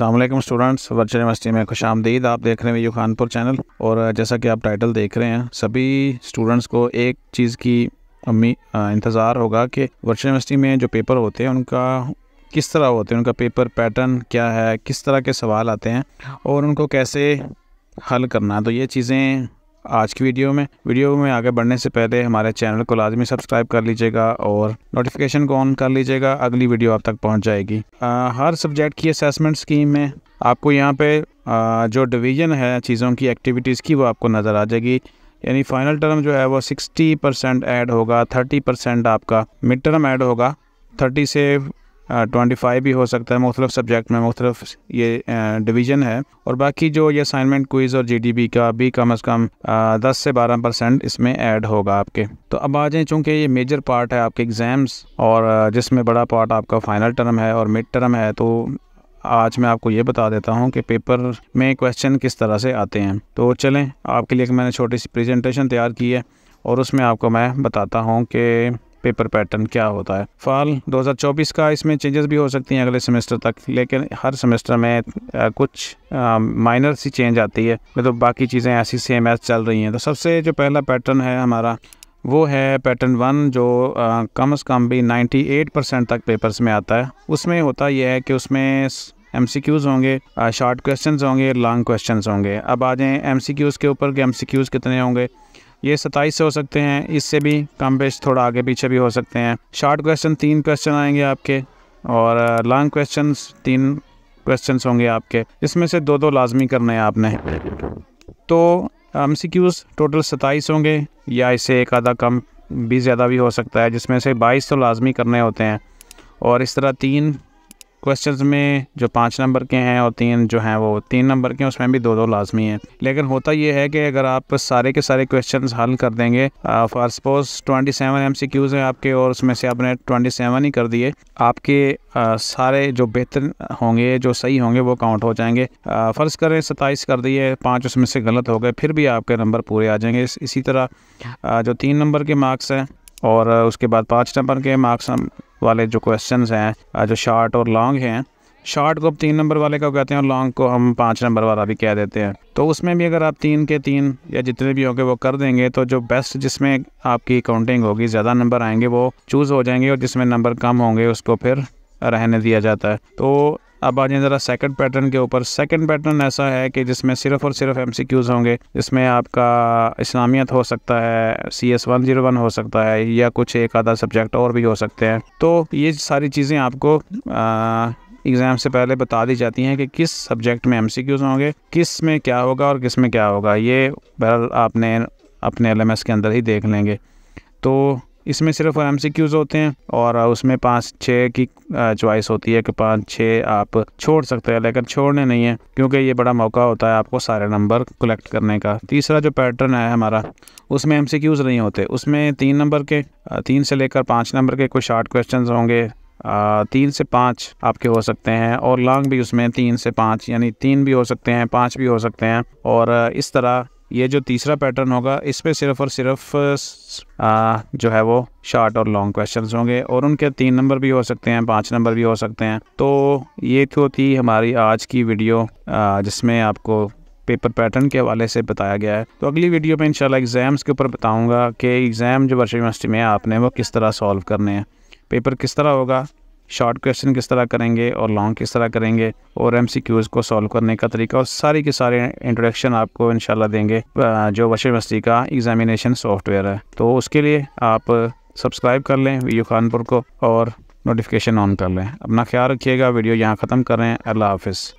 अस्सलाम वालेकुम students, virtual university में खुशामदीद। आप देख रहे हैं वीडियो खानपुर चैनल। और जैसा कि आप टाइटल देख रहे हैं, सभी स्टूडेंट्स को एक चीज़ की इंतज़ार होगा कि वर्चुअल यूनिवर्सिटी में जो पेपर होते हैं उनका किस तरह होते हैं, उनका पेपर पैटर्न क्या है, किस तरह के सवाल आते हैं और उनको कैसे हल करना है। तो ये चीज़ें आज की वीडियो में आगे बढ़ने से पहले हमारे चैनल को लाजमी सब्सक्राइब कर लीजिएगा और नोटिफिकेशन को ऑन कर लीजिएगा। अगली वीडियो आप तक पहुंच जाएगी। हर सब्जेक्ट की असेसमेंट स्कीम में आपको यहाँ पे जो डिवीज़न है चीज़ों की, एक्टिविटीज़ की, वो आपको नज़र आ जाएगी। यानी फ़ाइनल टर्म जो है वो 60% ऐड होगा, 30% आपका मिड टर्म ऐड होगा, 30 से 25 भी हो सकता है। मुख्तलिफ सब्जेक्ट में मुख्तलिफ ये डिवीज़न है। और बाकी जो ये असाइनमेंट, क्विज़ और जीडीबी का भी कम से कम 10 से 12% इसमें ऐड होगा आपके। तो अब आ जाएँ, चूँकि ये मेजर पार्ट है आपके एग्ज़ाम्स और जिसमें बड़ा पार्ट आपका फ़ाइनल टर्म है और मिड टर्म है, तो आज मैं आपको ये बता देता हूँ कि पेपर में क्वेश्चन किस तरह से आते हैं। तो चलें, आपके लिए मैंने छोटी सी प्रेजेंटेशन तैयार की है और उसमें आपको मैं बताता हूँ कि पेपर पैटर्न क्या होता है। फाल 2024 का इसमें चेंजेस भी हो सकती हैं अगले सेमेस्टर तक, लेकिन हर सेमेस्टर में कुछ माइनर सी चेंज आती है, मतलब बाकी चीज़ें ऐसी सेम ऐसे चल रही हैं। तो सबसे जो पहला पैटर्न है हमारा वो है पैटर्न 1, जो कम से कम भी 98% तक पेपर्स में आता है। उसमें होता यह है कि उसमें MCQs होंगे, शॉर्ट क्वेश्चंस होंगे, लॉन्ग क्वेश्चंस होंगे। अब आ जाएँ MCQs के ऊपर कि MCQs कितने होंगे। ये 27 हो सकते हैं, इससे भी कम बेश थोड़ा आगे पीछे भी हो सकते हैं। शॉर्ट क्वेश्चन 3 क्वेश्चन आएंगे आपके और लॉन्ग क्वेश्चंस 3 क्वेश्चंस होंगे आपके। इसमें से 2-2 लाजमी करने हैं आपने। तो MCQs टोटल 27 होंगे या इससे एक आधा कम भी ज़्यादा भी हो सकता है, जिसमें से 22 तो लाजमी करने होते हैं। और इस तरह 3 क्वेश्चंस में जो 5 नंबर के हैं और 3 जो हैं वो 3 नंबर के हैं, उसमें भी 2-2 लाजमी हैं। लेकिन होता ये है कि अगर आप सारे के सारे क्वेश्चंस हल कर देंगे, फॉर सपोज 27 MCQs हैं आपके और उसमें से आपने 27 ही कर दिए, आपके सारे जो बेहतर होंगे, जो सही होंगे, वो काउंट हो जाएंगे। फ़र्ज़ करें 27 कर दिए, 5 उसमें से गलत हो गए, फिर भी आपके नंबर पूरे आ जाएंगे। इसी तरह जो 3 नंबर के मार्क्स हैं और उसके बाद 5 नंबर के मार्क्स वाले जो क्वेश्चंस हैं, जो शॉर्ट और लॉन्ग हैं, शॉर्ट को 3 नंबर वाले का कहते हैं और लॉन्ग को हम 5 नंबर वाला भी कह देते हैं। तो उसमें भी अगर आप 3 के 3 या जितने भी होंगे वो कर देंगे, तो जो बेस्ट जिसमें आपकी काउंटिंग होगी, ज़्यादा नंबर आएंगे, वो चूज़ हो जाएंगे और जिसमें नंबर कम होंगे उसको फिर रहने दिया जाता है। तो अब आ जाए ज़रा सेकंड पैटर्न के ऊपर। सेकंड पैटर्न ऐसा है कि जिसमें सिर्फ़ और सिर्फ MCQs होंगे, जिसमें आपका इस्लामियत हो सकता है, CS 101 हो सकता है या कुछ एक आधा सब्जेक्ट और भी हो सकते हैं। तो ये सारी चीज़ें आपको एग्ज़ाम से पहले बता दी जाती हैं कि किस सब्जेक्ट में MCQs होंगे, किस में क्या होगा और किस में क्या होगा। ये बहरहाल आपने अपने LMS के अंदर ही देख लेंगे। तो इसमें सिर्फ MCQs होते हैं और उसमें 5-6 की चॉइस होती है कि 5-6 आप छोड़ सकते हैं, लेकिन छोड़ने नहीं है, क्योंकि ये बड़ा मौका होता है आपको सारे नंबर कलेक्ट करने का। तीसरा जो पैटर्न है हमारा, उसमें MCQs नहीं होते। उसमें 3 नंबर के 3 से लेकर 5 नंबर के कुछ शॉर्ट क्वेश्चंस होंगे, 3 से 5 आपके हो सकते हैं और लॉन्ग भी उसमें 3 से 5, यानी 3 भी हो सकते हैं, 5 भी हो सकते हैं। और इस तरह ये जो तीसरा पैटर्न होगा, इस पे सिर्फ और सिर्फ जो है वो शॉर्ट और लॉन्ग क्वेश्चंस होंगे और उनके 3 नंबर भी हो सकते हैं, 5 नंबर भी हो सकते हैं। तो ये तो थी हमारी आज की वीडियो, जिसमें आपको पेपर पैटर्न के हवाले से बताया गया है। तो अगली वीडियो में इंशाल्लाह एग्ज़ाम्स के ऊपर बताऊँगा कि एग्ज़ाम जो वर्चुअल यूनिवर्सिटी में आपने वो किस तरह सॉल्व करने हैं, पेपर किस तरह होगा, शॉर्ट क्वेश्चन किस तरह करेंगे और लॉन्ग किस तरह करेंगे, और MCQs को सॉल्व करने का तरीका, और सारी के सारे इंट्रोडक्शन आपको इंशाल्लाह देंगे जो वर्चुअल यूनिवर्सिटी का एग्जामिनेशन सॉफ्टवेयर है। तो उसके लिए आप सब्सक्राइब कर लें वीडियो खानपुर को और नोटिफिकेशन ऑन कर लें। अपना ख्याल रखिएगा। वीडियो यहाँ ख़त्म कर रहे हैं। अल्लाह हाफिज़।